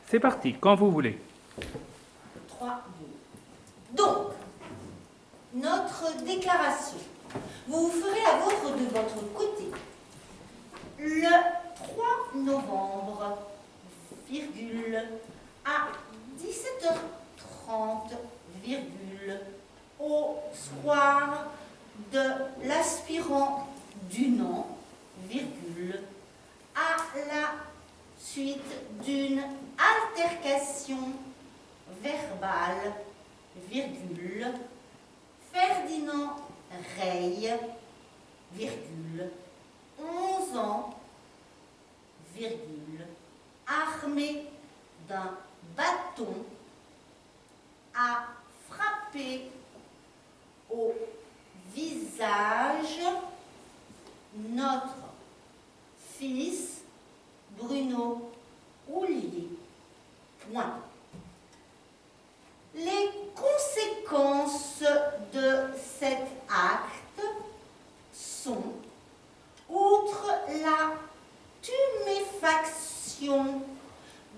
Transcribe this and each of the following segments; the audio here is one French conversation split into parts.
C'est parti, quand vous voulez. 3, 2. Donc, notre déclaration. Vous ferez la vôtre de votre côté. Le 3 novembre, virgule, à 17h30, virgule, au square de l'aspirant Dunant, virgule, à la suite d'une altercation verbale, virgule, Ferdinand Reille, virgule, 11 ans, virgule, armé d'un bâton, a frappé au visage notre fils Bruno Houllier. Point. Les conséquences de cet acte sont, outre la tuméfaction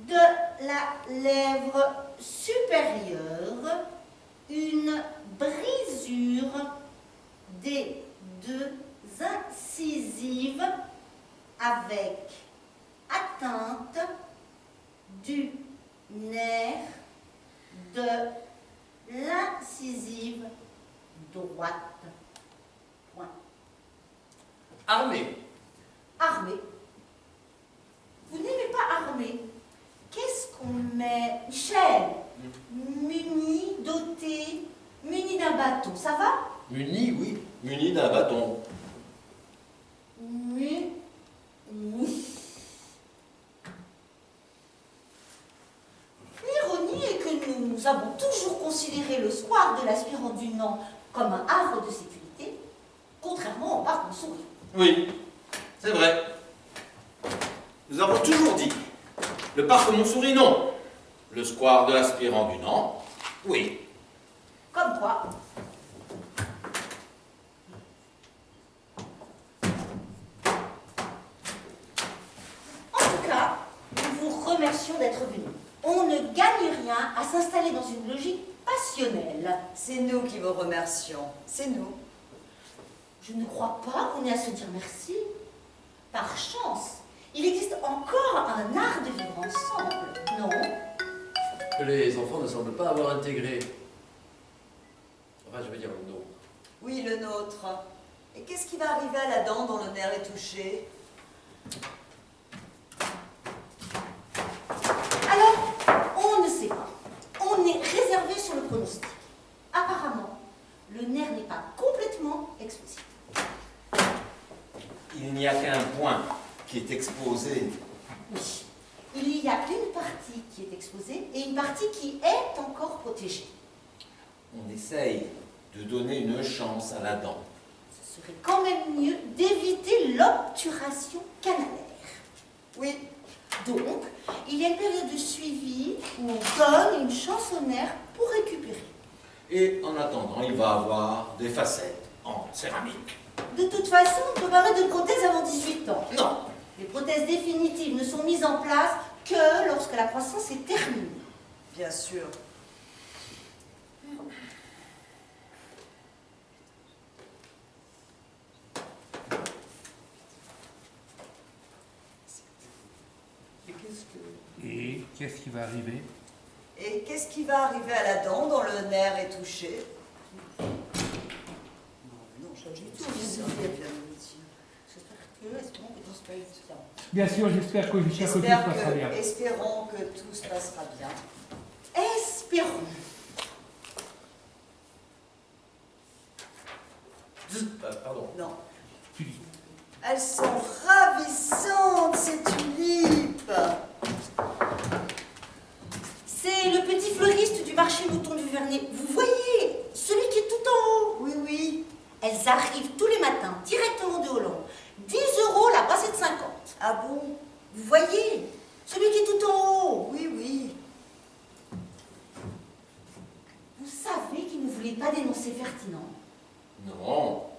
de la lèvre supérieure, une brisure des deux incisives avec atteinte du nerf de l'incisive droite. Point. Armé. Armé. Vous n'aimez pas armé. Qu'est-ce qu'on met? Michel, muni, doté, muni d'un bâton, ça va? Muni, oui. Muni d'un bâton. Muni. L'ironie est que nous avons toujours considéré le square de l'aspirant Dunant comme un havre de sécurité, contrairement au parc Montsouris. Oui, c'est vrai. Nous avons toujours dit. Le parc Montsouris, non. Le square de l'aspirant Dunant, oui. Comme quoi. En tout cas, nous vous remercions d'être venus. On ne gagne rien à s'installer dans une logique passionnelle. C'est nous qui vous remercions. C'est nous. Je ne crois pas qu'on ait à se dire merci. Par chance, il existe encore un art de vivre ensemble, non? Que les enfants ne semblent pas avoir intégré. Enfin, je veux dire le nôtre. Oui, le nôtre. Et qu'est-ce qui va arriver à la dent dont le nerf est touché? Alors, on ne sait pas. On est réservé sur le pronostic. Apparemment, le nerf n'est pas complètement exposé. Il n'y a qu'un point qui est exposé. Oui, il y a une partie qui est exposée et une partie qui est encore protégée. On essaye de donner une chance à la dent. Ce serait quand même mieux d'éviter l'obturation canalaire. Oui. Donc, il y a une période de suivi où on donne une chance au nerf pour récupérer. Et en attendant, il va avoir des facettes en céramique. De toute façon, on ne peut pas mettre de prothèse avant 18 ans. Non. Les prothèses définitives ne sont mises en place que lorsque la croissance est terminée. Bien sûr. Et qu'est-ce qui va arriver? Et qu'est-ce qui va arriver à la dent dont le nerf est touché? Non, je du tout. Bien sûr, j'espère que tout se passera bien. Espérons que tout se passera bien. Espérons. Pardon. Non. Tu dis. Elles sont ravissantes, ces tulipes. C'est le petit fleuriste du marché Mouton du Vernet. Vous voyez, celui qui est tout en haut. Oui, oui. Elles arrivent tous les matins, directement de Hollande. 10 € la brassée de 50. Ah bon? Vous voyez, celui qui est tout en haut. Oui, oui. Vous savez qu'il ne voulait pas dénoncer Ferdinand. Non,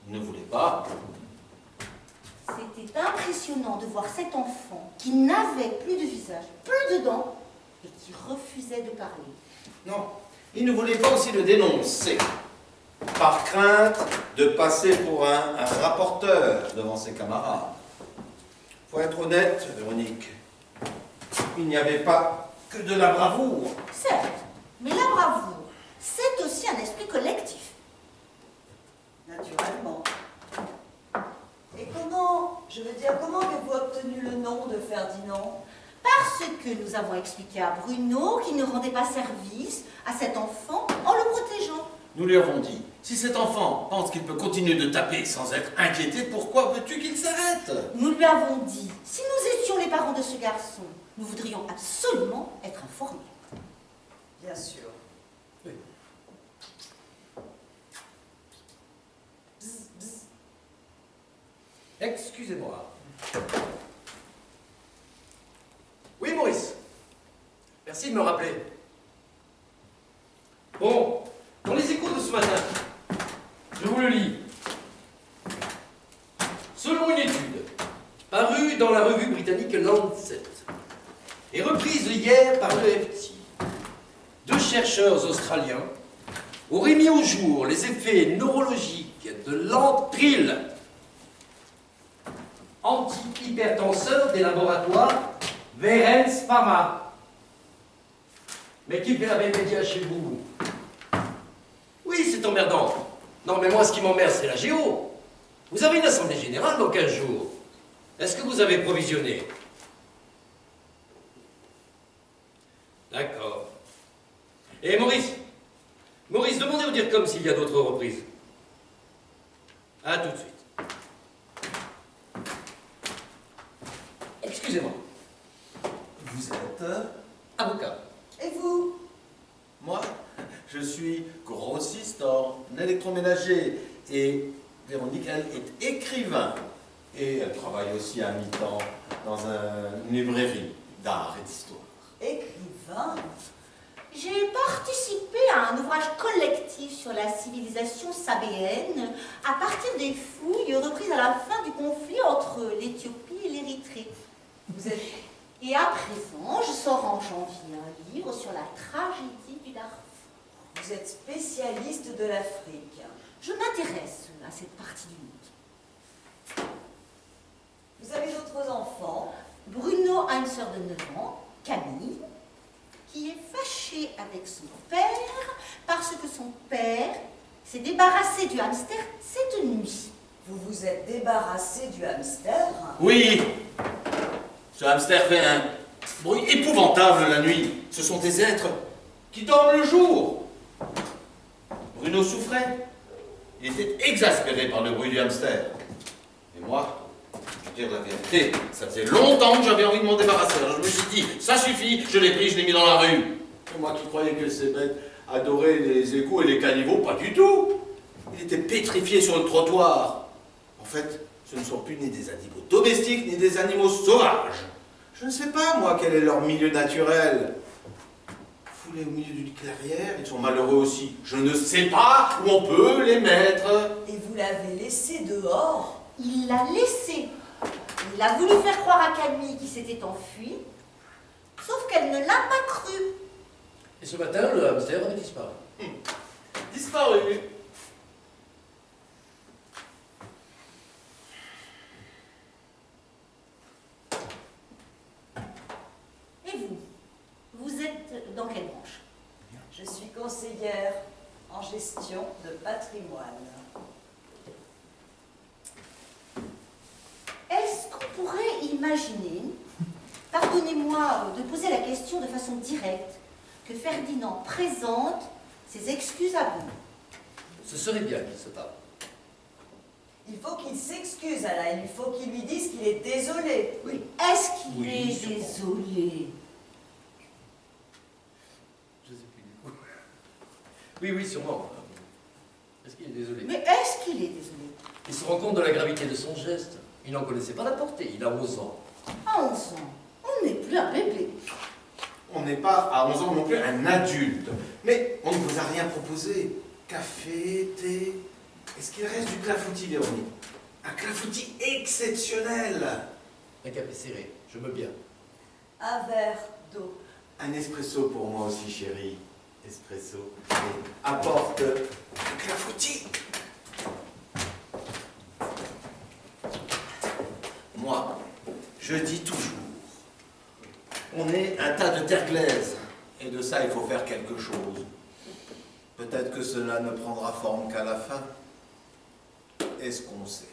il ne voulait pas. C'était impressionnant de voir cet enfant qui n'avait plus de visage, plus de dents, et qui refusait de parler. Non, il ne voulait pas aussi le dénoncer, par crainte de passer pour un rapporteur devant ses camarades. Faut être honnête, Véronique, il n'y avait pas que de la bravoure. Certes, mais la bravoure, c'est aussi un esprit collectif. Naturellement. Et comment avez-vous obtenu le nom de Ferdinand? Parce que nous avons expliqué à Bruno qu'il ne rendait pas service à cet enfant en le protégeant. Nous lui avons dit, si cet enfant pense qu'il peut continuer de taper sans être inquiété, pourquoi veux-tu qu'il s'arrête? Nous lui avons dit, si nous étions les parents de ce garçon, nous voudrions absolument être informés. Bien sûr. Oui. Bzz, bzz. Excusez-moi. Oui, Maurice. Merci de me rappeler. Bon, dans les échos de ce matin, je vous le lis. Selon une étude parue dans la revue britannique Lancet et reprise hier par l'EFT, 2 chercheurs australiens auraient mis au jour les effets neurologiques de l'antril, anti-hypertenseur des laboratoires Verens Pharma. Mais qui fait la même média chez vous? Oui, c'est emmerdant. Non, mais moi, ce qui m'emmerde, c'est la géo. Vous avez une assemblée générale dans 15 jours. Est-ce que vous avez provisionné? D'accord. Et Maurice, demandez au DIRCOM s'il y a d'autres reprises. À tout de suite. Excusez-moi. Vous êtes... Avocat. Et vous? Moi, je suis grossiste en électroménager et Véronique, elle est écrivain. Et elle travaille aussi à mi-temps dans une librairie d'art et d'histoire. Écrivain? J'ai participé à un ouvrage collectif sur la civilisation sabéenne à partir des fouilles reprises à la fin du conflit entre l'Éthiopie et l'Érythrée. Vous êtes... Et à présent, je sors en janvier un livre sur la tragédie du Darfour. Vous êtes spécialiste de l'Afrique. Je m'intéresse à cette partie du monde. Vous avez d'autres enfants? Bruno a une sœur de 9 ans, Camille, qui est fâchée avec son père parce que son père s'est débarrassé du hamster cette nuit. Vous vous êtes débarrassé du hamster? Oui, ce hamster fait un bruit épouvantable la nuit. Ce sont des êtres qui dorment le jour. Bruno souffrait. Il était exaspéré par le bruit du hamster. Et moi, je veux dire la vérité, ça faisait longtemps que j'avais envie de m'en débarrasser. Alors je me suis dit, ça suffit, je l'ai pris, je l'ai mis dans la rue. Et moi qui croyais que ces bêtes adoraient les échos et les caniveaux, pas du tout. Il était pétrifié sur le trottoir. En fait, ce ne sont plus ni des animaux domestiques, ni des animaux sauvages. Je ne sais pas, moi, quel est leur milieu naturel. Foulés au milieu d'une clairière, ils sont malheureux aussi. Je ne sais pas où on peut les mettre. Et vous l'avez laissé dehors? Il l'a laissé. Il a voulu faire croire à Camille qu'il s'était enfui, sauf qu'elle ne l'a pas cru. Et ce matin, le hamster avait disparu. Disparu. Et vous? Vous êtes dans quelle branche? Je suis conseillère en gestion de patrimoine. Est-ce qu'on pourrait imaginer, pardonnez-moi de poser la question de façon directe, que Ferdinand présente ses excuses à Bruno? Ce serait bien qu'il se parle. Il faut qu'il s'excuse, Alain. Il faut qu'il lui dise qu'il est désolé. Oui. Est-ce qu'il Oui, est sûrement. désolé? Je sais plus du coup. Oui, oui, sûrement. Est-ce qu'il est désolé? Mais est-ce qu'il est désolé? Il se rend compte de la gravité de son geste. Il n'en connaissait pas la portée. Il a 11 ans. À 11 ans, on n'est plus un bébé. On n'est pas à 11 ans non plus un adulte. Mais on ne vous a rien proposé. Café, thé. Est-ce qu'il reste du clafoutis, Véronique? Un clafoutis exceptionnel. Un café serré. Je me bien. Un verre d'eau. Un Un espresso pour moi aussi, chérie. Espresso. Et apporte le clafoutis. Moi, je dis toujours, on est un tas de terre glaise, et de ça il faut faire quelque chose. Peut-être que cela ne prendra forme qu'à la fin. Est-ce qu'on sait?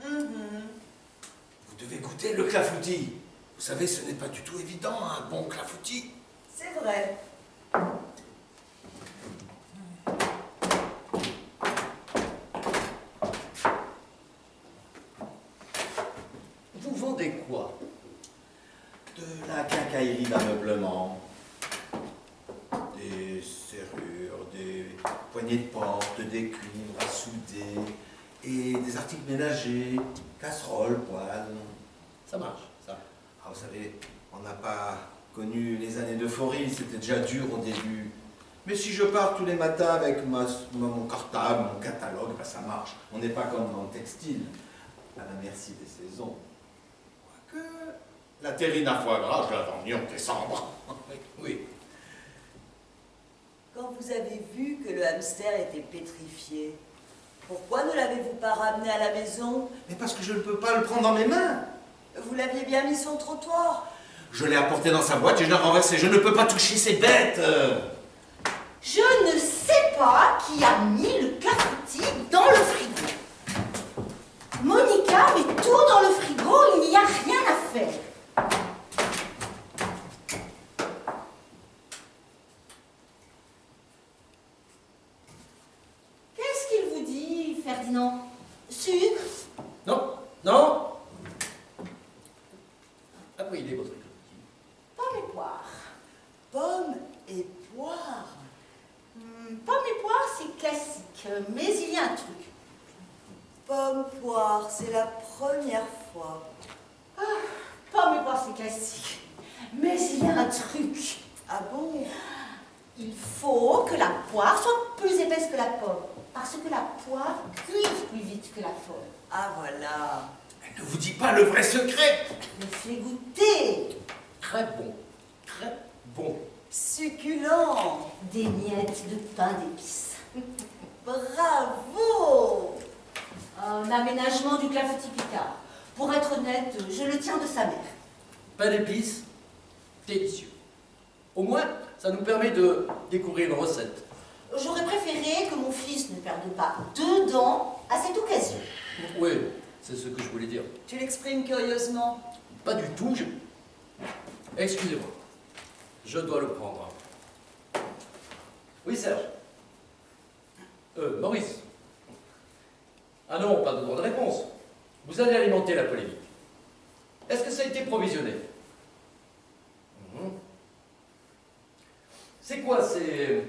Vous devez goûter le clafoutis. Vous savez, ce n'est pas du tout évident, un bon clafoutis. C'est vrai. Vous vendez quoi? De la quincaillerie d'ameublement, des serrures, des poignées de porte, des cuivres à souder, et des articles ménagers, casseroles, poêles. Ça marche, ça. Ah, vous savez, on n'a pas connu les années d'euphorie, c'était déjà dur au début. Mais si je pars tous les matins avec mon cartable, mon catalogue, ben ça marche. On n'est pas comme dans le textile, à la merci des saisons. Quoique, la terrine à foie gras, je la vendais en décembre. Oui. Quand vous avez vu que le hamster était pétrifié, pourquoi ne l'avez-vous pas ramené à la maison? Mais parce que je ne peux pas le prendre dans mes mains. Vous l'aviez bien mis sur le trottoir. Je l'ai apporté dans sa boîte et je l'ai renversé. Je ne peux pas toucher ces bêtes. Je ne sais pas qui a mis le clafoutis dans le frigo. Monica met tout dans le frigo, il n'y a rien à faire. Qu'est-ce qu'il vous dit, Ferdinand? Sucre? Non, non. Après, il est votre clafoutis. Pommes et poires. Pommes et poires. Pommes et poires, c'est classique, mais il y a un truc. Pommes, poires, c'est la première fois. Pommes et poires, c'est classique, mais il y a un truc. Ah bon? Il faut que la poire soit plus épaisse que la pomme, parce que la poire cuise plus vite que la pomme. Ah voilà. Elle ne vous dit pas le vrai secret. Je fais goûter Très bon. Très bon. Succulent. des miettes de pain d'épices. Bravo. Un aménagement du clafoutis Picard. Pour être honnête, je le tiens de sa mère. Pain d'épices, délicieux. Au moins, ça nous permet de découvrir une recette. J'aurais préféré que mon fils ne perde pas 2 dents à cette occasion. Oui, c'est ce que je voulais dire. Tu l'exprimes curieusement. Pas du tout. Excusez-moi. Je dois le prendre. Oui, Serge. Maurice. Ah non, pas de droit de réponse. Vous allez alimenter la polémique. Est-ce que ça a été provisionné? C'est quoi ces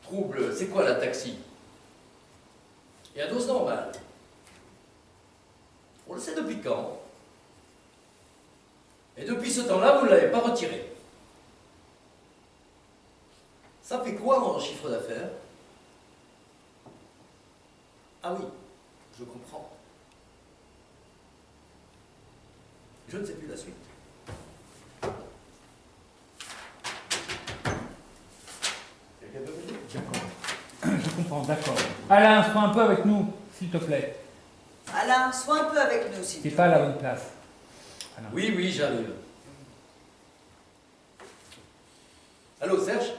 troubles? C'est quoi la taxi? Et à dose normale? On le sait depuis quand? Et depuis ce temps-là, vous ne l'avez pas retiré. Ça fait quoi en chiffre d'affaires? Ah oui, je comprends. Je ne sais plus la suite. Quelqu'un peut me dire? D'accord. Je comprends, d'accord. Alain, sois un peu avec nous, s'il te plaît. Alain, sois un peu avec nous, s'il te T'es plaît. pas à la bonne place. Alain. Oui, oui, j'arrive. Allô, Serge?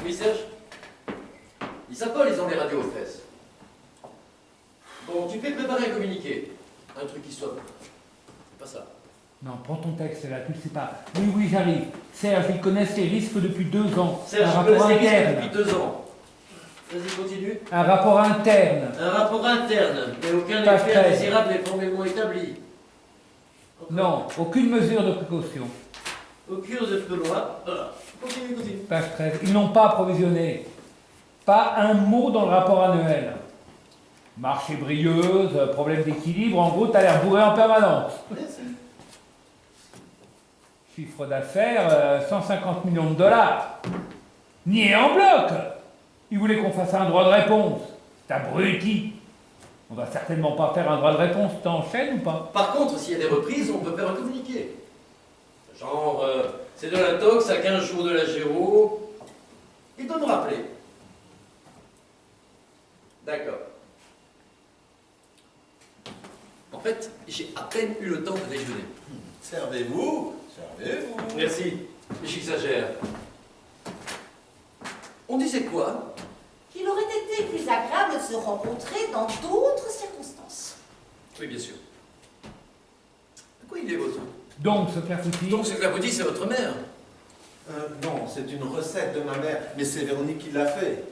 Oui, Serge? Ils s'appellent, ils ont les radios aux fesses. Bon, tu peux préparer un communiqué. Un truc qui soit... C'est pas ça. Non, prends ton texte là, tu le sais pas. Oui, oui, j'arrive. Serge, ils connaissent les risques depuis 2 ans. Serge, un je rapport connais ces risques interne. depuis 2 ans. Vas-y, continue. Un rapport interne. Un rapport interne, mais aucun Page expert 13. désirable n'est formellement établi. Non, aucune mesure de précaution. Aucune de loi. Voilà. Continue, continue. Page 13. Ils n'ont pas approvisionné. Pas un mot dans le rapport annuel. Marché brilleuse, problème d'équilibre, en gros, t'as l'air bourré en permanence. Merci. Chiffre d'affaires, 150 millions de dollars. Nié en bloc. Ils voulaient qu'on fasse un droit de réponse. C'est abruti. On va certainement pas faire un droit de réponse, t'enchaînes ou pas? Par contre, s'il y a des reprises, on peut faire un communiqué. Genre, c'est de la tox à 15 jours de la géo. Il doit me rappeler. D'accord. En fait, j'ai à peine eu le temps de déjeuner. Servez-vous, servez-vous. Merci, mais j'exagère. On disait quoi? Qu'il aurait été plus agréable de se rencontrer dans d'autres circonstances. Oui, bien sûr. De quoi il est votre? Donc, ce clafoutis... Donc ce clafoutis, c'est votre mère? Non, c'est une recette de ma mère, mais c'est Véronique qui l'a fait.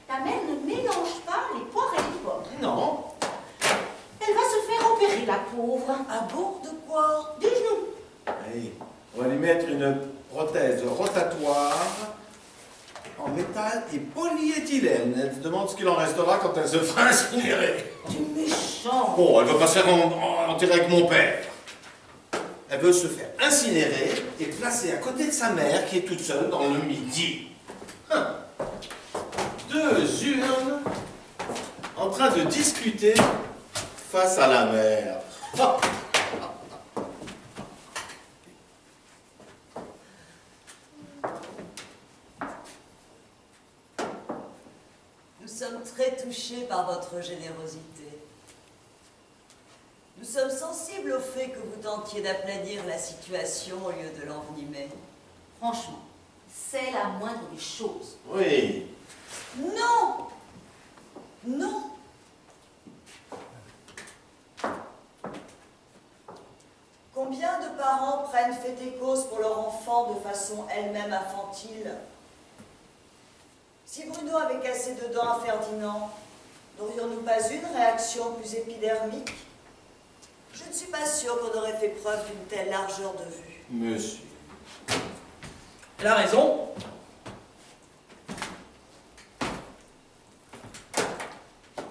Ta mère ne mélange pas les poires et les pommes. Non. Elle va se faire opérer, la pauvre. Ah bon? De quoi? Du genou. Oui. On va lui mettre une prothèse rotatoire en métal et polyéthylène. Elle se demande ce qu'il en restera quand elle se fera incinérer. Tu es méchant. Bon, elle va pas se faire enterrer avec mon père. Elle veut se faire incinérer et placer à côté de sa mère qui est toute seule dans le Midi. Hein. 2 urnes en train de discuter face à la mer. Nous sommes très touchés par votre générosité. Nous sommes sensibles au fait que vous tentiez d'aplanir la situation au lieu de l'envenimer. Franchement, c'est la moindre des choses. Oui. Non! Non! Combien de parents prennent fait et cause pour leur enfant de façon elle-même infantile? Si Bruno avait cassé deux dents à Ferdinand, n'aurions-nous pas une réaction plus épidermique? Je ne suis pas sûre qu'on aurait fait preuve d'une telle largeur de vue. Monsieur. Elle a raison.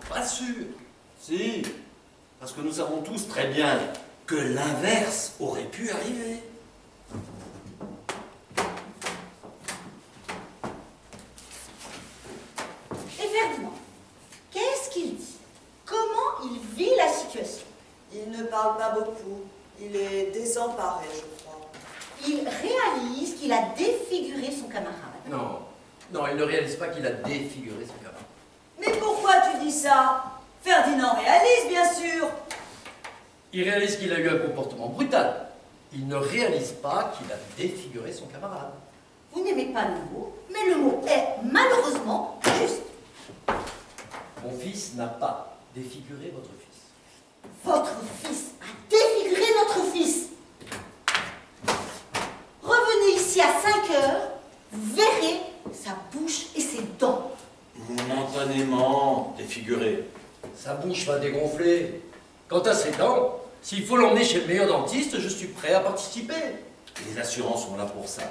Pas sûr. Si, parce que nous savons tous très bien que l'inverse aurait pu arriver. Et Ferdinand, qu'est-ce qu'il dit? Comment il vit la situation? Il ne parle pas beaucoup. Il est désemparé, je crois. Il réalise qu'il a défiguré son camarade. Non. Non, il ne réalise pas qu'il a défiguré son camarade. Mais pourquoi tu dis ça? Ferdinand réalise, bien sûr. Il réalise qu'il a eu un comportement brutal. Il ne réalise pas qu'il a défiguré son camarade. Vous n'aimez pas le mot, mais le mot est malheureusement juste. Mon fils n'a pas défiguré votre fils. Votre fils a défiguré notre fils. Revenez ici à 5 heures, vous verrez sa bouche et ses dents. Momentanément défiguré. Sa bouche va dégonfler. Quant à ses dents, s'il faut l'emmener chez le meilleur dentiste, je suis prêt à participer. Les assurances sont là pour ça.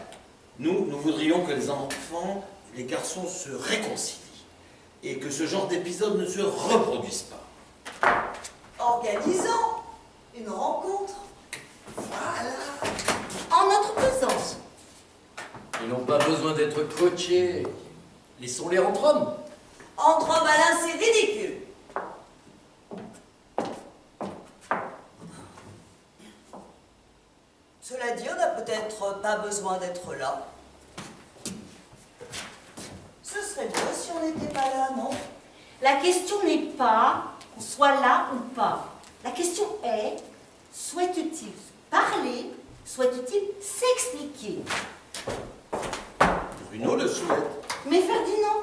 Nous voudrions que les enfants, les garçons se réconcilient et que ce genre d'épisode ne se reproduise pas. Organisons une rencontre. Voilà. En notre présence. Ils n'ont pas besoin d'être coachés. Laissons-les entre hommes. Entre hommes malins, c'est ridicule. Cela dit, on n'a peut-être pas besoin d'être là. Ce serait bien si on n'était pas là, non? La question n'est pas qu'on soit là ou pas. La question est, souhaite-t-il parler, souhaite-t-il s'expliquer? Bruno le souhaite. Mais Ferdinand,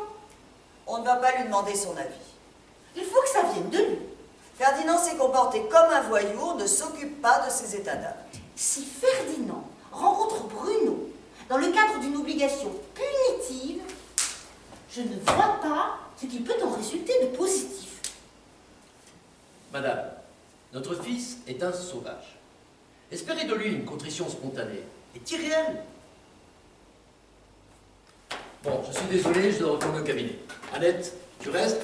On ne va pas lui demander son avis. il faut que ça vienne de lui. Ferdinand s'est comporté comme un voyou, on ne s'occupe pas de ses états d'âme. Si Ferdinand rencontre Bruno dans le cadre d'une obligation punitive, je ne vois pas ce qui peut en résulter de positif. Madame, notre fils est un sauvage. Espérez de lui une contrition spontanée est irréel. Bon, je suis désolé, je dois retourner au cabinet. Annette, tu restes?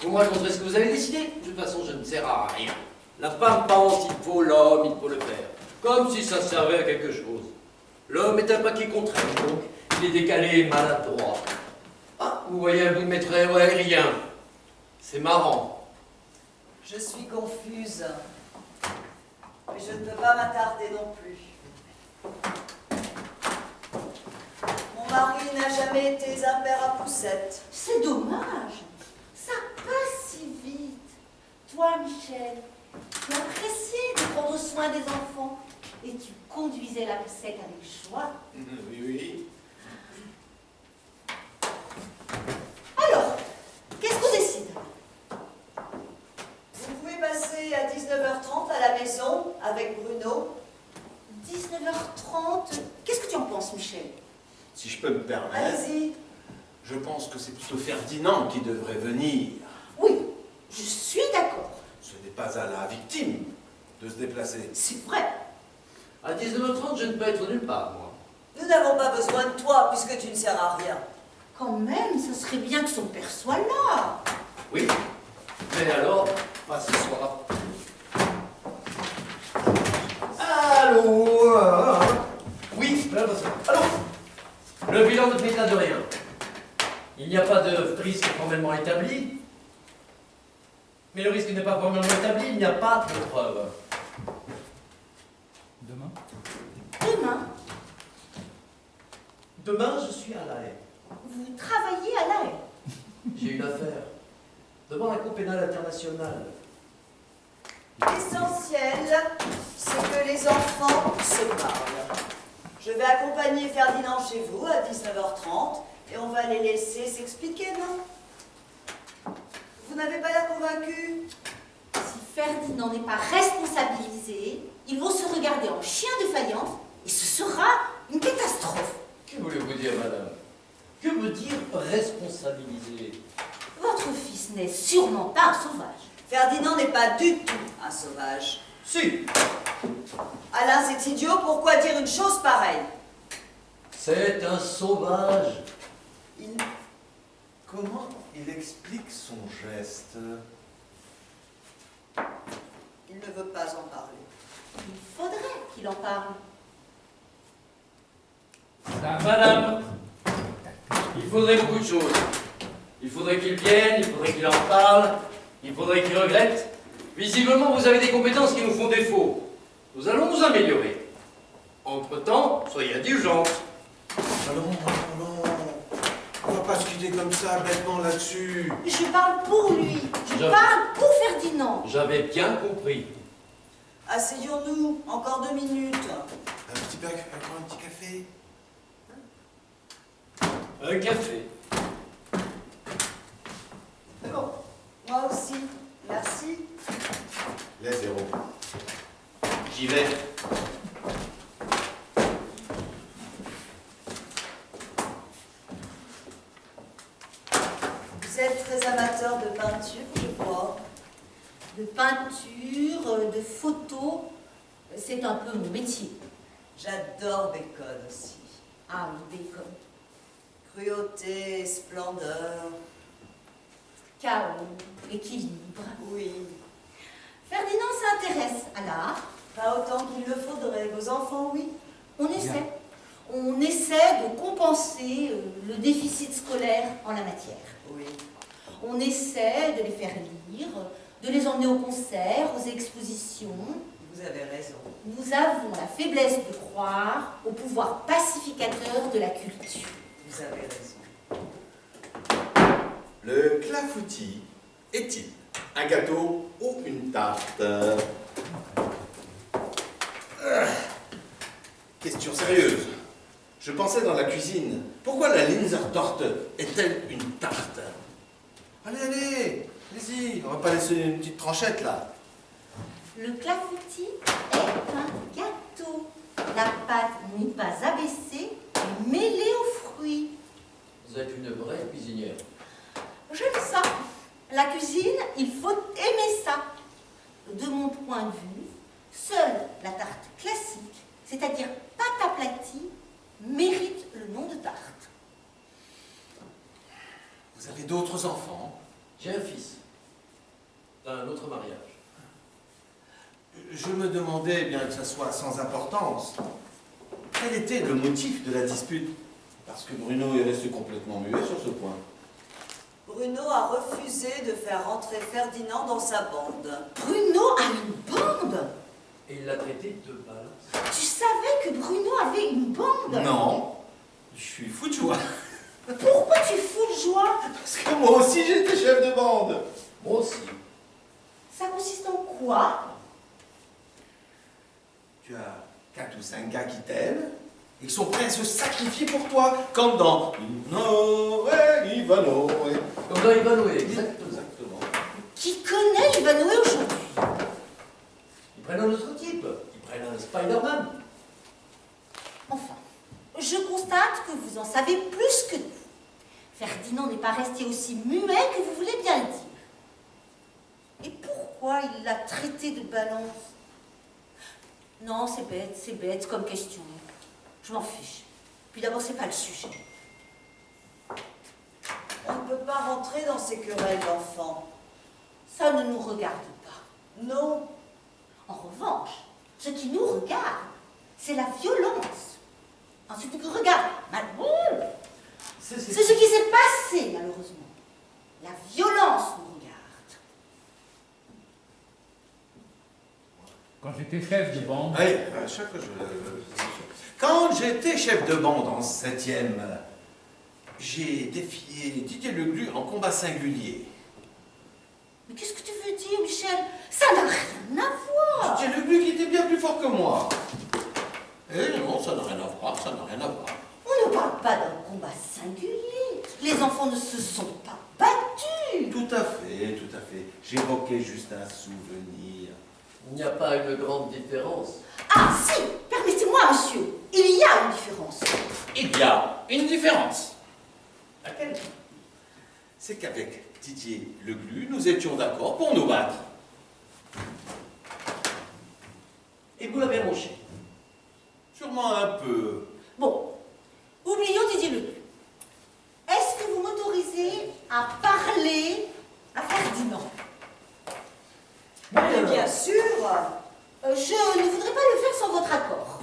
Vous me raconterez ce que vous avez décidé. De toute façon, je ne sers à rien. La femme pense, il faut l'homme, il faut le faire. Comme si ça servait à quelque chose. L'homme est un paquet contraint, donc il est décalé et maladroit. Ah, vous voyez un bout de maître, ouais, rien. C'est marrant. Je suis confuse. Mais je ne peux pas m'attarder non plus. Mon mari n'a jamais été un père à poussette. C'est dommage. Ça passe si vite. Toi, Michel, tu appréciais de prendre soin des enfants et tu conduisais la poussette avec joie. Oui, oui. Alors, qu'est-ce qu'on décide? Vous pouvez passer à 19h30 à la maison avec Bruno. 19h30. Qu'est-ce que tu en penses, Michel? Si je peux me permettre, Allez-y. je pense que c'est plutôt Ferdinand qui devrait venir. Oui, je suis d'accord. Ce n'est pas à la victime de se déplacer. C'est vrai. À 19h30, je ne peux être nulle part, moi. Nous n'avons pas besoin de toi puisque tu ne sers à rien. Quand même, ça serait bien que son père soit là. Oui. Mais alors, pas ce soir. Allô Oui, allô. Le bilan ne fait état de rien. Il n'y a pas de risque formellement établi. Mais le risque n'est pas formellement établi, il n'y a pas de preuve. Demain? Demain, Demain, je suis à La Haye. vous travaillez à La Haye. J'ai une affaire. Devant la Cour pénale internationale. L'essentiel, c'est que les enfants se parlent. Je vais accompagner Ferdinand chez vous à 19h30 et on va les laisser s'expliquer, non? Vous n'avez pas l'air convaincu? Si Ferdinand n'est pas responsabilisé, ils vont se regarder en chien de faïence et ce sera une catastrophe. Que voulez-vous dire, madame? Que veut dire responsabiliser? Votre fils n'est sûrement pas un sauvage. Ferdinand n'est pas du tout un sauvage. Si, Alain, c'est idiot, pourquoi dire une chose pareille? c'est un sauvage. Comment il explique son geste? Il ne veut pas en parler. Il faudrait qu'il en parle. Madame, il faudrait beaucoup de choses. Il faudrait qu'il vienne, il faudrait qu'il en parle, il faudrait qu'il regrette. Visiblement, vous avez des compétences qui nous font défaut. Nous allons nous améliorer. Entre-temps, soyez indulgente. Non, non, on va pas se quitter comme ça, bêtement là-dessus. Je parle pour lui. Je Je- parle pour Ferdinand. J'avais bien compris. Asseyons-nous, encore 2 minutes. Un petit peu, encore un petit café. Un café. Bon, moi aussi. Merci. Les zéros. J'y vais. Vous êtes très amateur de peinture, je vois. De peinture, de photos, c'est un peu mon métier. J'adore Bacon aussi. Ah oui, Bacon. Cruauté, splendeur. Chaos, équilibre. Oui. Ferdinand s'intéresse à l'art. Pas autant qu'il le faudrait. Vos enfants, oui. On essaie. On essaie de compenser le déficit scolaire en la matière. Oui. On essaie de les faire lire, de les emmener au concert, aux expositions. Vous avez raison. Nous avons la faiblesse de croire au pouvoir pacificateur de la culture. Vous avez raison. Le clafoutis est-il un gâteau ou une tarte? Question sérieuse. Je pensais dans la cuisine. Pourquoi la Linzer-Torte est-elle une tarte? Allez, allez-y. On va pas laisser une petite tranchette là. Le clafoutis est un gâteau. La pâte n'est pas abaissée, mais mêlée aux fruits. Vous êtes une vraie cuisinière. J'aime ça. La cuisine, il faut aimer ça. De mon point de vue, seule la tarte classique, c'est-à-dire pâte aplatie, mérite le nom de tarte. Vous avez d'autres enfants? J'ai un fils. D'un autre mariage. Je me demandais, bien que ça soit sans importance, quel était le motif de la dispute? Parce que Bruno est resté complètement muet sur ce point. Bruno a refusé de faire rentrer Ferdinand dans sa bande. Bruno a une bande? Et il l'a traité de balance. Tu savais que Bruno avait une bande? Non, je suis fou de joie. Pourquoi tu fous de joie? Parce que moi aussi j'étais chef de bande. Moi aussi. Ça consiste en quoi? Tu as 4 ou 5 gars qui t'aiment et qui sont prêts à se sacrifier pour toi, comme dans Noé, Ivanoé. Comme dans Ivanoé, exactement. Exactement. Qui connaît Ivanoé aujourd'hui? Ils prennent un autre type. Ils prennent un Spider-Man. Enfin, je constate que vous en savez plus que nous. Ferdinand n'est pas resté aussi muet que vous voulez bien le dire. Et pourquoi il l'a traité de balance? Non, c'est bête comme question. Je m'en fiche. Puis d'abord, c'est pas le sujet. On ne peut pas rentrer dans ces querelles d'enfants. Ça ne nous regarde pas. Non. En revanche, ce qui nous regarde, c'est la violence. Ensuite, regarde, c'est ce qui s'est passé, malheureusement. La violence nous regarde. Quand j'étais chef de bande, Oui, à chaque fois Quand j'étais chef de bande en 7e, j'ai défié Didier Leglu en combat singulier. Mais qu'est-ce que tu veux dire, Michel? Ça n'a rien à voir. Didier Leglu qui était bien plus fort que moi. Eh non, ça n'a rien à voir, ça n'a rien à voir. On ne parle pas d'un combat singulier. Les enfants ne se sont pas battus. Tout à fait, tout à fait. J'évoquais juste un souvenir. Il n'y a pas une grande différence. Ah si, permettez-moi, monsieur. Il y a une différence. Il y a une différence. Laquelle? C'est qu'avec Didier Leglu, nous étions d'accord pour nous battre. Et vous l'avez ronché. Sûrement un peu. Bon, oublions Didier Leglu. Est-ce que vous m'autorisez à parler à Ferdinand? Mais bien sûr. Je ne voudrais pas le faire sans votre accord.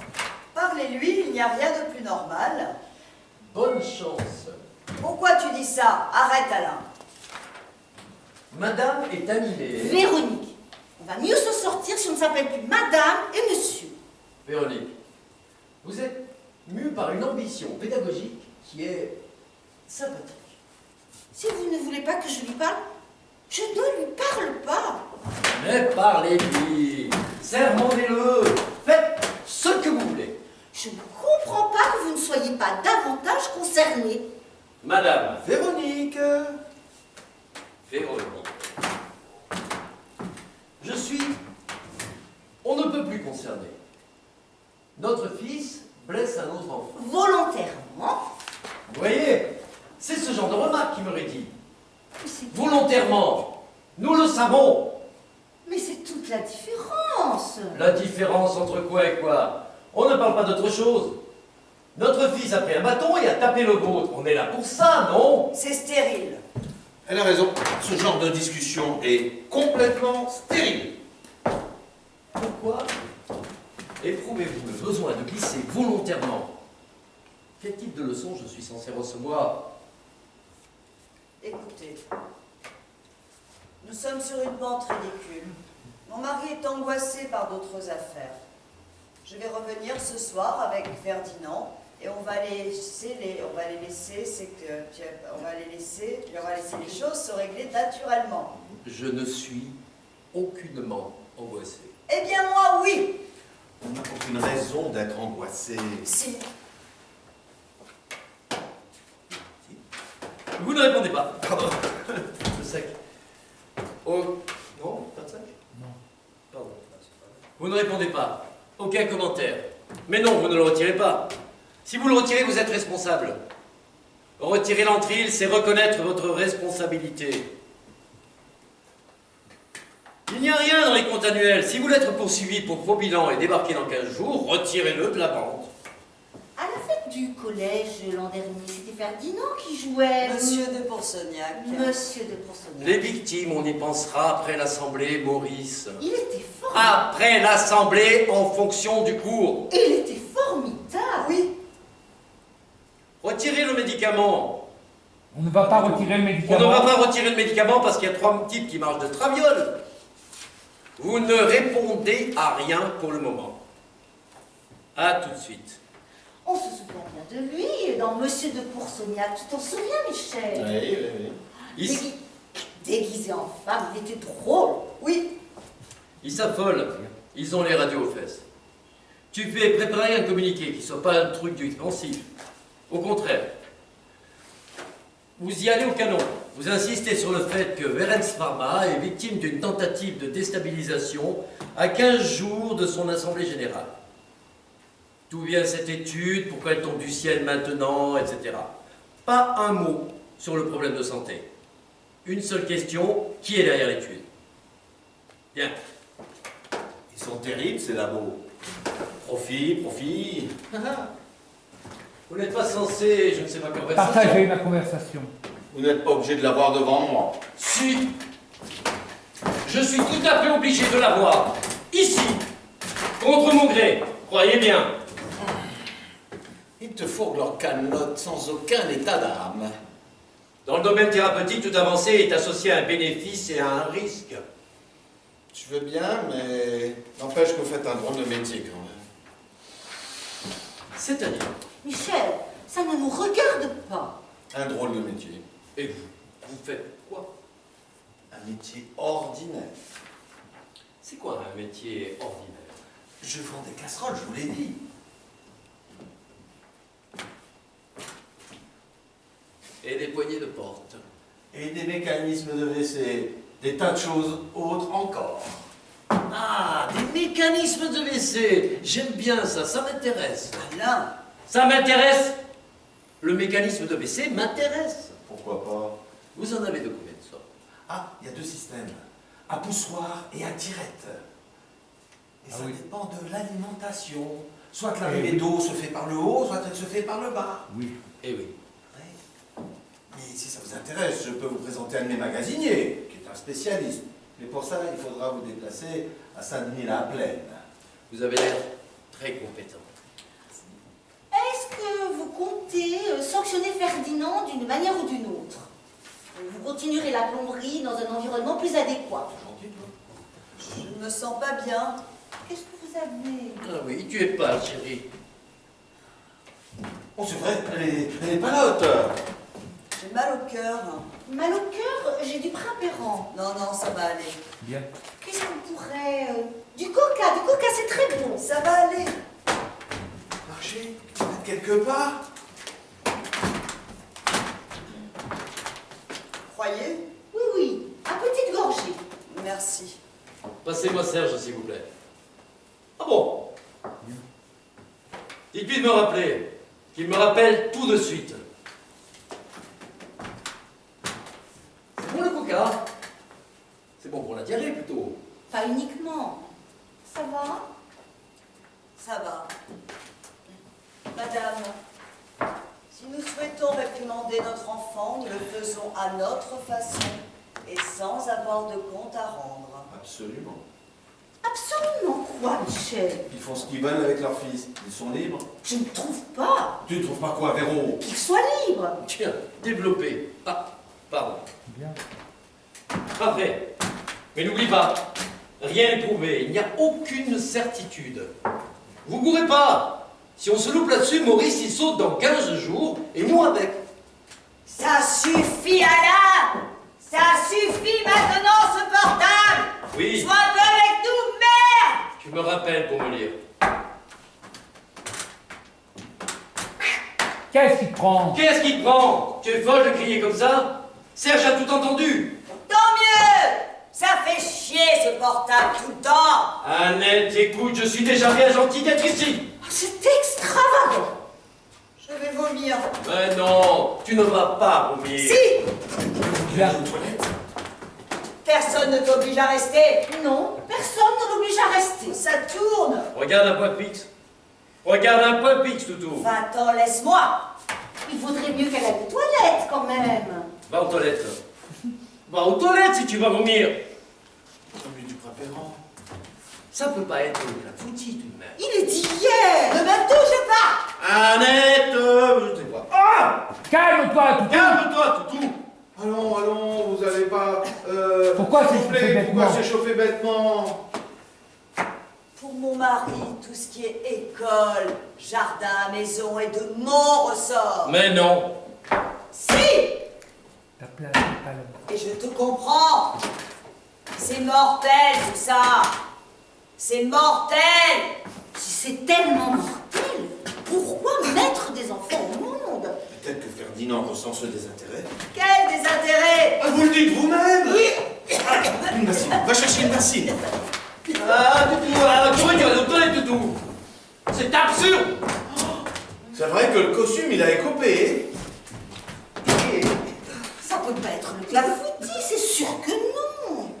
Parlez-lui, il n'y a rien de plus normal. Bonne chance. Pourquoi tu dis ça? Arrête, Alain. Madame est animée. Véronique, on va mieux s'en sortir si on ne s'appelle plus Madame et Monsieur. Véronique, vous êtes mue par une ambition pédagogique qui est sympathique. Si vous ne voulez pas que je lui parle, je ne lui parle pas. Mais parlez-lui, sermonnez-le, faites ce que vous voulez. Je ne comprends pas que vous ne soyez pas davantage concerné. Madame Véronique. Véronique, je suis, on ne peut plus concerné. Notre fils blesse un autre enfant. Volontairement. Vous voyez, c'est ce genre de remarque qui me rédit. Mais c'est- Volontairement, nous le savons. Mais c'est toute la différence. La différence entre quoi et quoi? On ne parle pas d'autre chose. Notre fils a pris un bâton et a tapé le vôtre. On est là pour ça, non? C'est stérile. Elle a raison. Ce genre de discussion est complètement stérile. Pourquoi éprouvez-vous le besoin de glisser volontairement? Quel type de leçon je suis censé recevoir? Écoutez, nous sommes sur une pente ridicule. Mon mari est angoissé par d'autres affaires. Je vais revenir ce soir avec Ferdinand et on va les laisser les choses se régler naturellement. Je ne suis aucunement angoissé. Eh bien moi, oui. On n'a aucune raison d'être angoissé. Si. Vous ne répondez pas. Pardon. Le sac. Oh, non, pas de sac? Non. Pardon. Vous ne répondez pas. Aucun commentaire. Mais non, vous ne le retirez pas. Si vous le retirez, vous êtes responsable. Retirer l'entrille, c'est reconnaître votre responsabilité. Il n'y a rien dans les comptes annuels. Si vous voulez être poursuivi pour faux bilan et débarquer dans 15 jours, retirez-le de la bande. À la fête du collège l'an dernier, c'était Ferdinand qui jouait. Monsieur de Poursognac. Monsieur de Poursognac. Les victimes, on y pensera après l'assemblée, Maurice. Il était formidable. Après l'assemblée, en fonction du cours. Il était formidable. Oui. Retirez le médicament. On ne va pas retirer le On médicament. ne va pas retirer le médicament parce qu'il y a 3 types qui marchent de traviole. Vous ne répondez à rien pour le moment. À tout de suite. On se souvient bien de lui, dans Monsieur de Poursognac. Tu t'en souviens, Michel? Oui. Ici, Déguisé en femme, il était drôle. Oui, ils s'affolent. Ils ont les radios aux fesses. Tu fais préparer un communiqué qui ne soit pas un truc défensif. Au contraire. Vous y allez au canon. Vous insistez sur le fait que Verens Pharma est victime d'une tentative de déstabilisation à 15 jours de son assemblée générale. D'où vient cette étude? Pourquoi elle tombe du ciel maintenant? Etc. Pas un mot sur le problème de santé. Une seule question, qui est derrière l'étude? Bien. Ils sont terribles, ces labos. Profit. Vous n'êtes pas censé, je ne sais pas quoi Partagez ma conversation. Vous n'êtes pas obligé de l'avoir devant moi. Si. Je suis tout à fait obligé de l'avoir. Ici. Contre mon gré. Croyez bien. Ils te fourguent leur canotte sans aucun état d'âme. Dans le domaine thérapeutique, toute avancée est associée à un bénéfice et à un risque. Je veux bien, mais n'empêche que vous faites un drôle de métier quand même. C'est-à-dire. Michel, ça ne nous regarde pas. Un drôle de métier. Et vous faites quoi? Un métier ordinaire. C'est quoi un métier ordinaire? Je vends des casseroles, je vous l'ai dit. Et des poignées de porte. Et des mécanismes de WC. Des tas de choses autres encore. Ah, des mécanismes de WC. J'aime bien ça, ça m'intéresse. Alain, Ça m'intéresse. Le mécanisme de WC m'intéresse. Pourquoi pas? Vous en avez de combien de sortes? Ah, il y a 2 systèmes. À poussoir et à tirette. Et Ah ça oui. dépend de l'alimentation. Soit l'arrivée oui. d'eau se fait par le haut, soit elle se fait par le bas. Oui. Eh oui. Ouais. Mais si ça vous intéresse, je peux vous présenter un de mes magasiniers, qui est un spécialiste. Mais pour ça, il faudra vous déplacer à Saint-Denis-la-Plaine. Vous avez l'air très compétent. Est-ce que vous comptez sanctionner Ferdinand d'une manière ou d'une autre? Vous continuerez la plomberie dans un environnement plus adéquat. Gentil, toi. je ne me sens pas bien. Qu'est-ce que vous avez? Ah oui, tu es pas, chérie. Oh, c'est vrai, elle est palote. J'ai mal au cœur. Mal au cœur, j'ai du Primperant. Non, ça va aller. Bien. Qu'est-ce qu'on pourrait... du coca c'est très bon. Ça va aller. Marchez, faites quelques pas. Croyez? Oui, à petite gorgée. Merci. Passez-moi Serge, s'il vous plaît. Ah bon? Dites-lui de me rappeler. Qu'il me rappelle tout de suite. C'est bon le coca? C'est bon pour la diarrhée plutôt. Pas uniquement. Ça va? Ça va. Madame, si nous souhaitons réprimander notre enfant, nous le faisons à notre façon et sans avoir de compte à rendre. Absolument. Absolument quoi, Michel? Ils font ce qu'ils veulent avec leur fils. Ils sont libres. Je ne trouve pas Tu ne trouves pas quoi, Véro? qu'il soit libre. Tiens, développé. Ah, pardon. Bien. Parfait. Mais n'oublie pas, rien n'est prouvé. Il n'y a aucune certitude. Vous courez pas. Si on se loupe là-dessus, Maurice, il saute dans 15 jours, et nous avec. Ça suffit, Alain! Ça suffit maintenant, ce portable! Oui, Sois un peu avec nous, merde! tu me rappelles pour me lire. Qu'est-ce qui te prend? Qu'est-ce qui te prend? Tu es folle de crier comme ça? Serge a tout entendu. Tant mieux! Ça fait chier, ce portable, tout le temps! Annette, écoute, je suis déjà bien gentil d'être ici. Oh, c'est extravagant. Je vais vomir. Mais non, tu ne vas pas vomir. Si! Bien. Aux toilettes. Personne ne t'oblige à rester. Non, personne ne l'oblige à rester. Ça tourne. Regarde un point fixe. Regarde un point fixe, toutou. Va-t'en, laisse-moi. Il vaudrait mieux qu'elle aille aux toilettes quand même. Va aux toilettes. Va aux toilettes si tu vas vomir. Comme du Primperant. Ça peut pas être la foutie tout de même. Il est d'hier. Ne me touche pas. Annette, je sais pas. Ah! Calme-toi, tout. Calme-toi, toutou. Pourquoi S'il vous s'échauffer plaît, bêtement? pourquoi s'échauffer bêtement? Pour mon mari, tout ce qui est école, jardin, maison est de mon ressort. Mais non. Si! Ta place, c'est pas là. Et je te comprends. C'est mortel tout ça. C'est mortel. Si c'est tellement mortel, pourquoi mettre des enfants au monde? Peut-être que Ferdinand ressent ce désintérêt. Quel désintérêt! Ah, vous le dites vous-même? Oui. Une bassine, va chercher une bassine. Ah, Toutou, tu vois, tu vas aux toilettes, Toutou. C'est absurde. C'est vrai que le costume, il a écopé. Ça peut pas être le clafoutis, c'est sûr que non.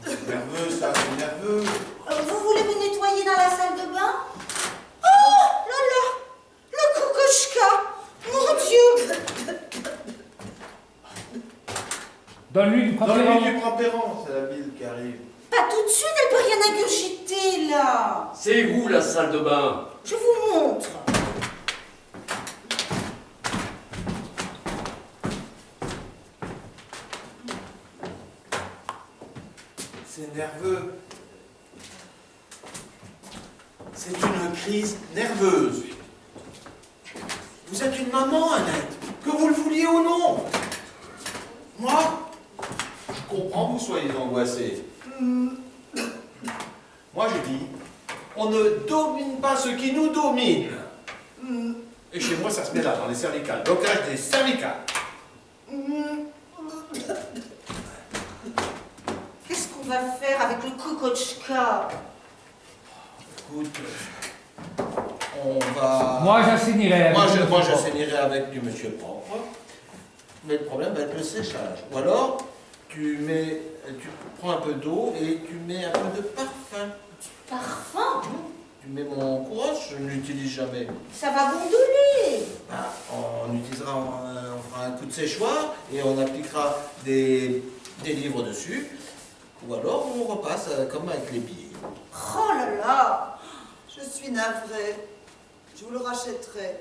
C'est nerveux, ça, c'est nerveux. Vous voulez vous nettoyer dans la salle de bain? Oh là là, le kokoschka, mon Dieu. Donne-lui du préférent. Donne-lui du Prampéran, c'est la bile qui arrive. Pas tout de suite, elle peut rien ingurgiter là. C'est où la salle de bain? Je vous montre. C'est nerveux. C'est une crise nerveuse. Vous êtes une maman, Annette, que vous le vouliez ou non. Moi, je comprends que vous soyez angoissée. Moi, je dis, on ne domine pas ce qui nous domine. Et chez moi, ça se met là, dans les cervicales. Blocage des cervicales. Qu'est-ce qu'on va faire avec le kokoschka? Écoute, on va... Moi, j'assainirai. Moi, avec je le saignerai avec du monsieur propre. Mais le problème va être le séchage. Ou alors, tu prends un peu d'eau et tu mets un peu de parfum. Parfum? Tu mets mon courage, je ne l'utilise jamais. Ça va gondoler. Ah, on fera un coup de séchoir et on appliquera des livres dessus. Ou alors, on repasse comme avec les billets. Oh là là. Je suis navrée. Je vous le rachèterai.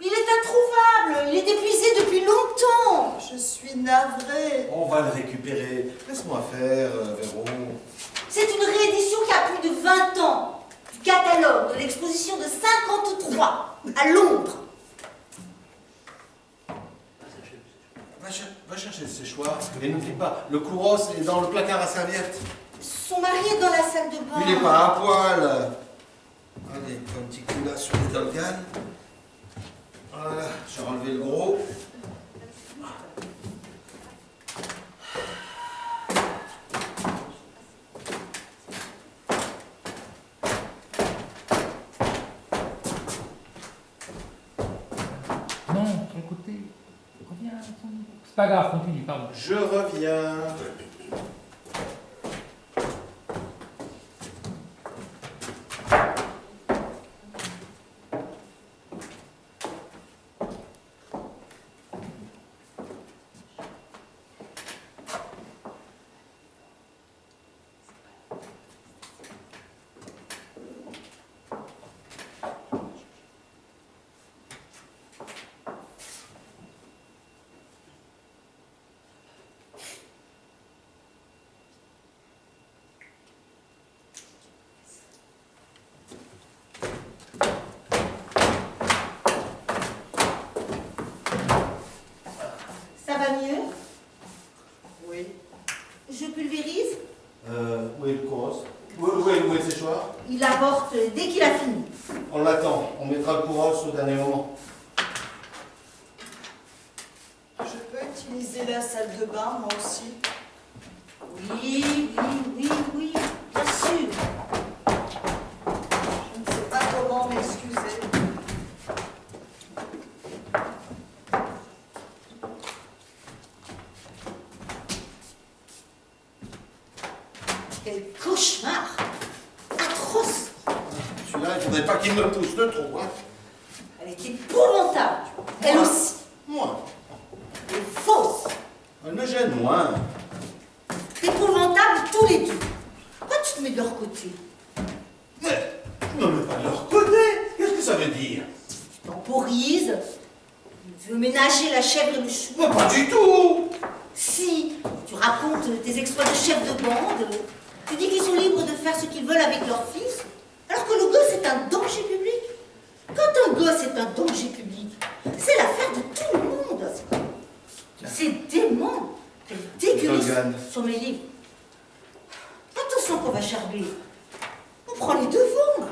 Il est introuvable, il est épuisé depuis longtemps. Je suis navrée. On va le récupérer. Laisse-moi faire, Véron. C'est une réédition qui a plus de 20 ans. Du catalogue de l'exposition de 53 à Londres. Va chercher le séchoir et n'oublie pas, le Kouros est dans le placard à serviettes. Son mari est dans la salle de bain. Il n'est pas à poil. Allez, un petit coup là sur les dolganes. Voilà, j'ai enlevé le gros. Non, sur le côté. Reviens. C'est pas grave, continue, pardon. Je reviens. Ça va mieux? Oui. Je pulvérise? Où est le Kouros? Où est le séchoir? Il apporte dès qu'il a fini. On l'attend. On mettra le Kouros au dernier moment. Je peux utiliser la salle de bain, moi aussi. Oui, bien sûr. Je ne sais pas comment m'excuser. Quel cauchemar! Atroce! Celui-là, il ne faudrait pas qu'il me pousse de trop. Hein. Elle est épouvantable. Elle aussi. Moi, Elle est fausse. elle me gêne moins. Épouvantables tous les deux. Pourquoi tu te mets de leur côté? Mais je ne me mets pas de leur côté. Qu'est-ce que ça veut dire? Tu temporises. Tu veux ménager la chèvre et le chou. Moi, pas du tout. Si, tu racontent tes exploits de chef de bande. Tu dis qu'ils sont libres de faire ce qu'ils veulent avec leur fils, alors que le gosse est un danger public. Quand un gosse est un danger public, c'est l'affaire de tout le monde. C'est dément. Quel dégueulasse Logan. sur mes livres. Attention qu'on va charber. On prend les devants.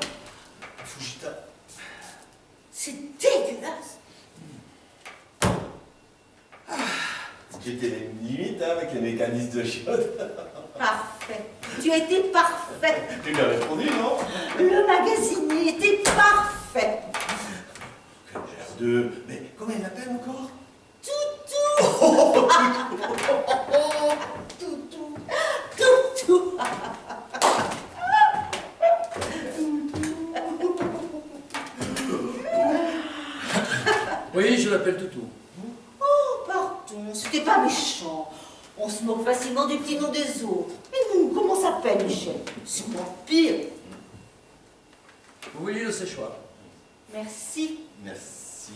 Fujita. C'est dégueulasse. J'étais limite hein, avec les mécanismes de chiottes. Parfait. Tu as été parfait. Tu lui as répondu, non? Le magasinier était parfait. Mais comment il l'appelle encore? Toutou. Toutou. Toutou. Oui, je l'appelle Toutou. Oh, pardon, c'était pas méchant. On se moque facilement du petit nom des autres. Mais nous, comment ça s'appelle, Michel? C'est moins pire. Vous voulez le séchoir? Merci. Merci.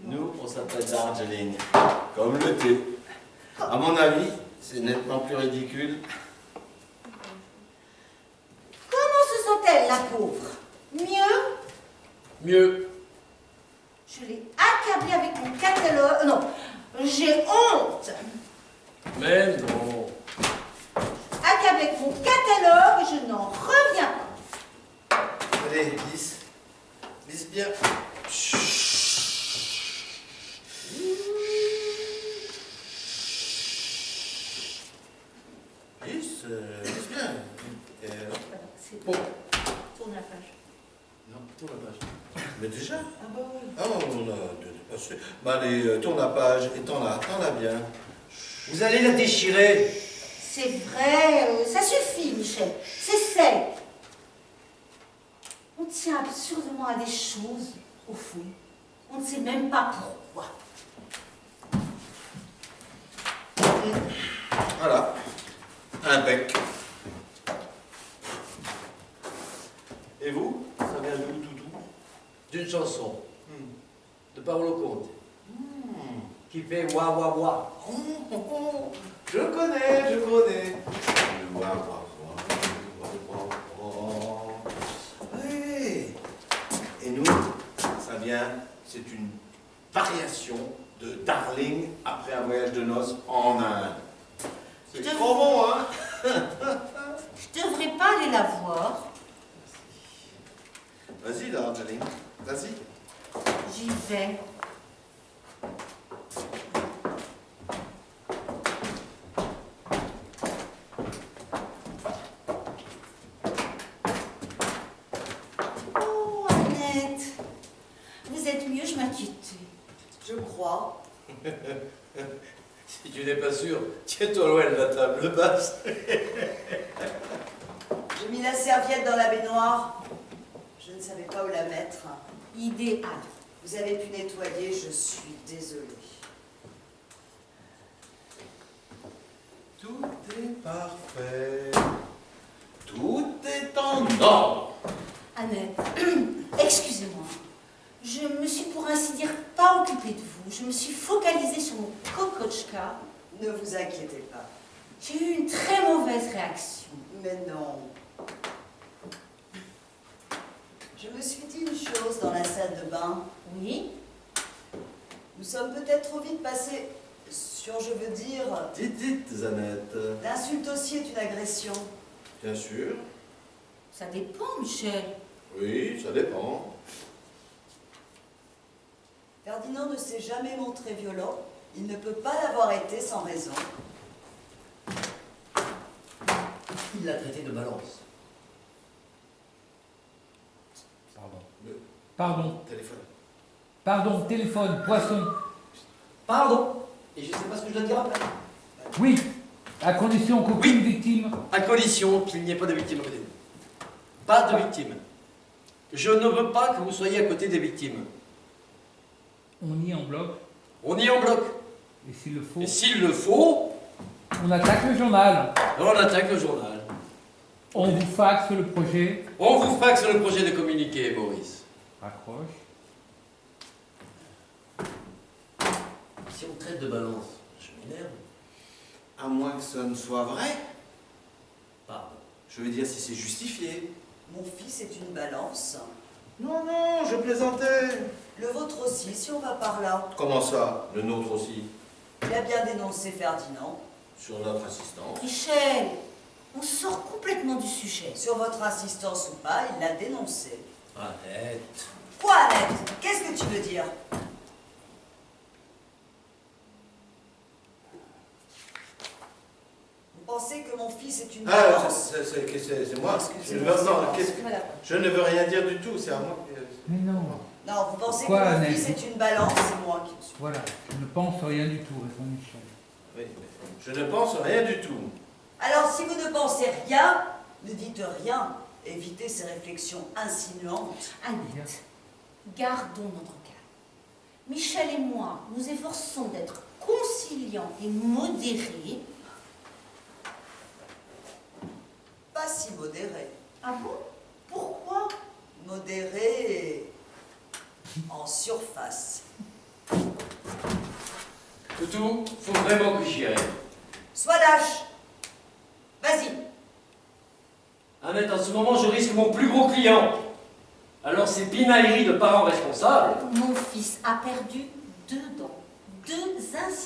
Nous, on s'appelle Darjeeling, comme le thé. À mon avis, c'est nettement plus ridicule. Comment se sent-elle, la pauvre? Mieux? Mieux. Je l'ai accablée avec mon catalogue. Non, j'ai honte. Mais non. Accablée avec mon catalogue, je n'en reviens pas. Allez, glisse. Glisse bien. Glisse, glisse bien. Voilà, c'est Bon. Tourne la page. Non, tourne la page. Mais déjà? Ah bah oui. Ah, on a dépassé. Bah, allez, tourne la page et t'en as bien. Vous allez la déchirer. C'est vrai, ça suffit, Michel. C'est sec. On tient absurdement à des choses, au fond. On ne sait même pas pourquoi. Voilà. Un bec. Et vous? Ça vient d'où, Toutou? D'une chanson. De Paolo Conte. Qui fait wa wa wa. Je connais. Oui. Et nous, ça vient, c'est une variation de Darling après un voyage de noces en Inde. C'est Je trop bon, hein? Je devrais pas aller la voir. Vas-y, Darling, vas-y. J'y vais. Oh, Annette. Vous êtes mieux, je m'inquiétais. Je crois. Si tu n'es pas sûr, tiens-toi loin de la table basse. J'ai mis la serviette dans la baignoire. Je ne savais pas où la mettre. Idéal. Vous avez pu nettoyer, je suis désolée. Tout est parfait. Tout est en ordre. Annette, excusez-moi. Je me suis pour ainsi dire pas occupée de vous. Je me suis focalisée sur mon kokochka. Ne vous inquiétez pas. J'ai eu une très mauvaise réaction. Mais non. Je me suis dit une chose dans la salle de bain. Oui? Nous sommes peut-être trop vite passés sur, je veux dire, Dites, Zanette. l'insulte aussi est une agression. Bien sûr. Ça dépend, Michel. Oui, ça dépend. Ferdinand ne s'est jamais montré violent. Il ne peut pas l'avoir été sans raison. Il l'a traité de balance. Téléphone. Pardon, téléphone, poisson. Pardon. Et je ne sais pas ce que je dois dire après. Oui, à condition qu'aucune victime. À condition qu'il n'y ait pas de victime à côté de vous. Pas de victime. Je ne veux pas que vous soyez à côté des victimes. On y en bloc. On y est en bloc. Et s'il le faut, Et s'il le faut, on attaque le journal. on attaque le journal. On vous faxe le projet. On vous faxe le projet de communiqué, Maurice. Raccroche. Si on traite de balance, je m'énerve. À moins que ça ne soit vrai. Pardon. Je veux dire si c'est justifié. Mon fils est une balance. Non, non, je plaisantais. Le vôtre aussi, si on va par là. Comment ça? Le nôtre aussi. Il a bien dénoncé Ferdinand. Sur notre assistance. Michel, on sort complètement du sujet. Sur votre insistance ou pas, il l'a dénoncé. Annette. Quoi, Annette? Qu'est-ce que tu veux dire? Vous pensez que mon fils est une Ah, balance? c'est moi. Excusez-moi, Je ne veux rien dire du tout, c'est à moi. Mais non. Non, vous pensez Quoi, que mon Annette? fils est une balance, c'est moi qui le suis. Voilà, je ne pense rien du tout, répond Michel. Oui, mais je ne pense rien du tout. Alors, si vous ne pensez rien, ne dites rien. Évitez ces réflexions insinuantes. Annette, gardons notre calme. Michel et moi, nous efforçons d'être conciliants et modérés. Pas si modéré. Ah bon? Pourquoi? Modéré en surface. Toutou, faut vraiment que j'y aille. Sois lâche. Vas-y. Annette, en ce moment, je risque mon plus gros client. Alors ces pinailleries de parents responsables... Mon fils a perdu 2 dents. 2 incidents.